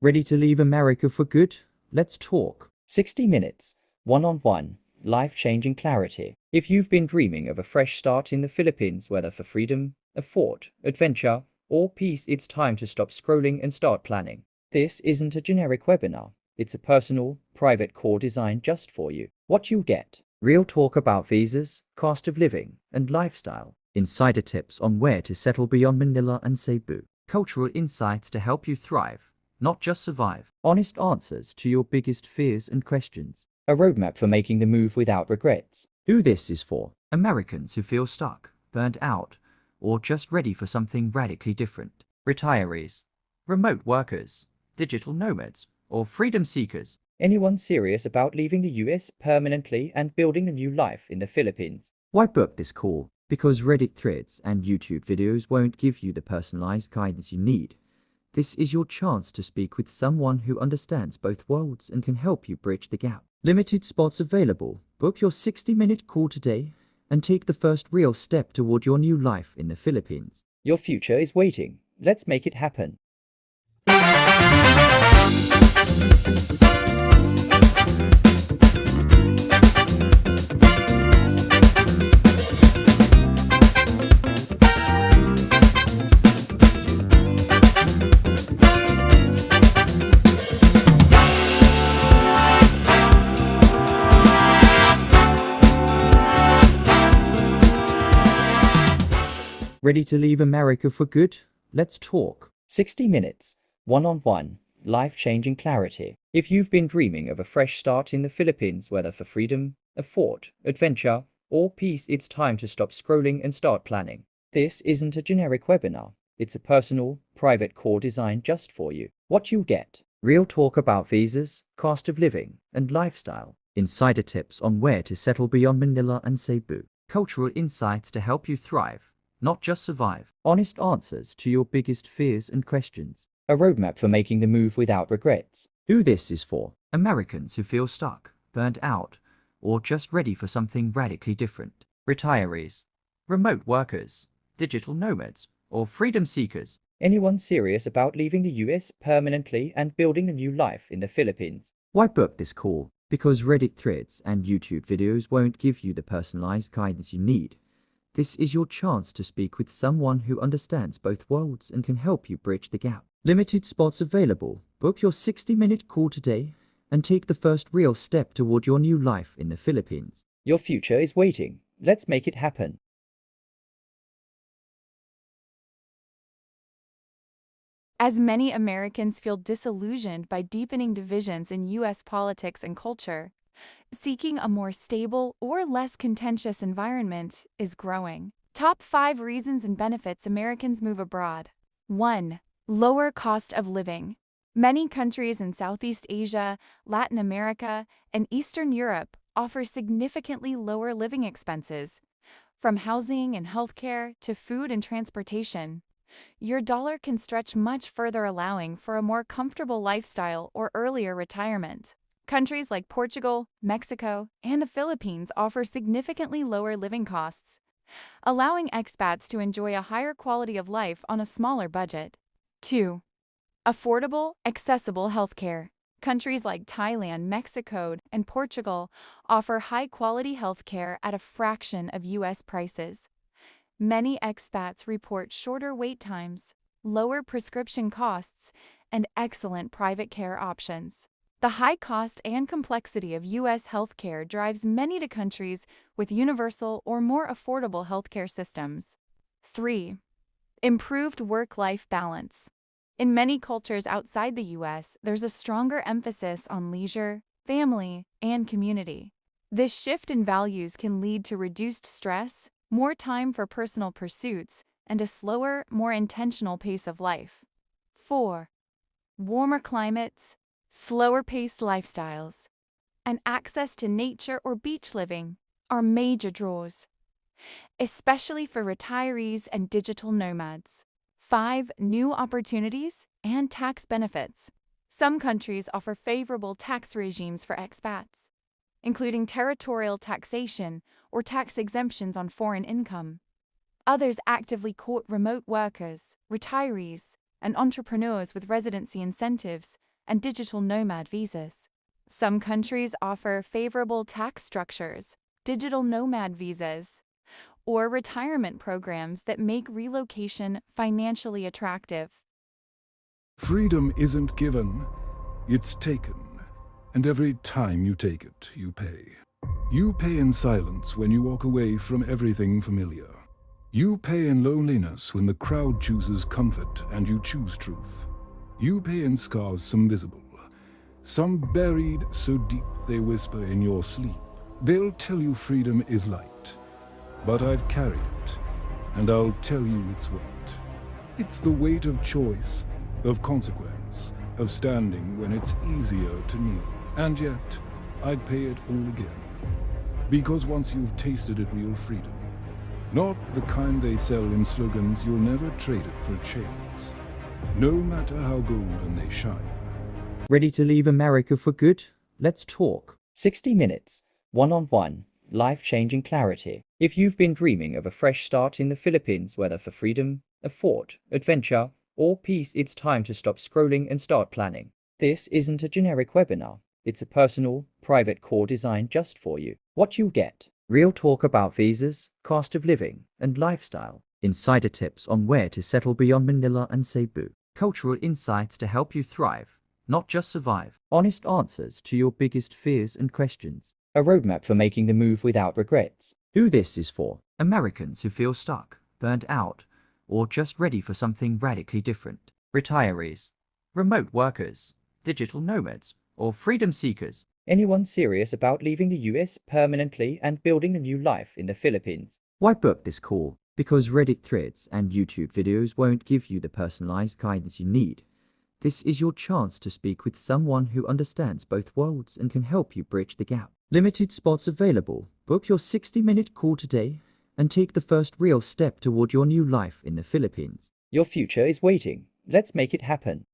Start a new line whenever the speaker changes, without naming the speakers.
Ready to leave America for good? Let's talk. 60 minutes, one-on-one, life-changing clarity. If you've been dreaming of a fresh start in the Philippines, whether for freedom, a fort, adventure, or peace, it's time to stop scrolling and start planning. This isn't a generic webinar. It's a personal, private core designed just for you. What you'll get: real talk about visas, cost of living, and lifestyle. Insider tips on where to settle beyond Manila and Cebu. Cultural insights to help you thrive, not just survive. Honest answers to your biggest fears and questions. A roadmap for making the move without regrets. Who this is for: Americans who feel stuck, burnt out, or just ready for something radically different. Retirees, remote workers, digital nomads, or freedom seekers. Anyone serious about leaving the US permanently and building a new life in the Philippines. Why book this call? Because Reddit threads and YouTube videos won't give you the personalized guidance you need. This is your chance to speak with someone who understands both worlds and can help you bridge the gap. Limited spots available. Book your 60-minute call today and take the first real step toward your new life in the Philippines. Your future is waiting. Let's make it happen. Ready to leave America for good? Let's talk. 60 minutes, one-on-one, life-changing clarity. If you've been dreaming of a fresh start in the Philippines, whether for freedom, a fort, adventure, or peace, it's time to stop scrolling and start planning. This isn't a generic webinar. It's a personal, private core designed just for you. What you'll get: real talk about visas, cost of living, and lifestyle. Insider tips on where to settle beyond Manila and Cebu. Cultural insights to help you thrive, not just survive. Honest answers to your biggest fears and questions. A roadmap for making the move without regrets. Who this is for: Americans who feel stuck, burnt out, or just ready for something radically different. Retirees, remote workers, digital nomads, or freedom seekers. Anyone serious about leaving the US permanently and building a new life in the Philippines. Why book this call? Because Reddit threads and YouTube videos won't give you the personalized guidance you need. This is your chance to speak with someone who understands both worlds and can help you bridge the gap. Limited spots available. Book your 60-minute call today and take the first real step toward your new life in the Philippines. Your future is waiting. Let's make it happen.
As many Americans feel disillusioned by deepening divisions in U.S. politics and culture, seeking a more stable or less contentious environment is growing. Top 5 reasons and benefits Americans move abroad. 1. Lower cost of living. Many countries in Southeast Asia, Latin America, and Eastern Europe offer significantly lower living expenses, from housing and healthcare to food and transportation. Your dollar can stretch much further, allowing for a more comfortable lifestyle or earlier retirement. Countries like Portugal, Mexico, and the Philippines offer significantly lower living costs, allowing expats to enjoy a higher quality of life on a smaller budget. 2. Affordable, accessible healthcare. Countries like Thailand, Mexico, and Portugal offer high-quality healthcare at a fraction of U.S. prices. Many expats report shorter wait times, lower prescription costs, and excellent private care options. The high cost and complexity of U.S. healthcare drives many to countries with universal or more affordable healthcare systems. 3. Improved work-life balance. In many cultures outside the U.S., there's a stronger emphasis on leisure, family, and community. This shift in values can lead to reduced stress, more time for personal pursuits, and a slower, more intentional pace of life. 4. Warmer climates, slower-paced lifestyles, and access to nature or beach living are major draws, especially for retirees and digital nomads. 5. New opportunities and tax benefits. Some countries offer favorable tax regimes for expats, including territorial taxation or tax exemptions on foreign income. Others actively court remote workers, retirees, and entrepreneurs with residency incentives and digital nomad visas. Some countries offer favorable tax structures, digital nomad visas, or retirement programs that make relocation financially attractive.
Freedom isn't given, it's taken. And every time you take it, you pay. You pay in silence when you walk away from everything familiar. You pay in loneliness when the crowd chooses comfort and you choose truth. You pay in scars, some visible, some buried so deep they whisper in your sleep. They'll tell you freedom is light, but I've carried it, and I'll tell you its weight. It's the weight of choice, of consequence, of standing when it's easier to kneel. And yet, I'd pay it all again. Because once you've tasted it, real freedom, not the kind they sell in slogans, you'll never trade it for chains, no matter how golden they shine.
Ready to leave America for good? Let's talk. 60 minutes, one-on-one, life-changing clarity. If you've been dreaming of a fresh start in the Philippines, whether for freedom, a fort, adventure, or peace, it's time to stop scrolling and start planning. This isn't a generic webinar. It's a personal, private core designed just for you. What you'll get: real talk about visas, cost of living, and lifestyle. Insider tips on where to settle beyond Manila and Cebu. Cultural insights to help you thrive, not just survive. Honest answers to your biggest fears and questions. A roadmap for making the move without regrets. Who this is for: Americans who feel stuck, burned out, or just ready for something radically different. Retirees, remote workers, digital nomads, or freedom seekers. Anyone serious about leaving the US permanently and building a new life in the Philippines. Why book this call? Because Reddit threads and YouTube videos won't give you the personalized guidance you need. This is your chance to speak with someone who understands both worlds and can help you bridge the gap. Limited spots available. Book your 60-minute call today and take the first real step toward your new life in the Philippines. Your future is waiting. Let's make it happen.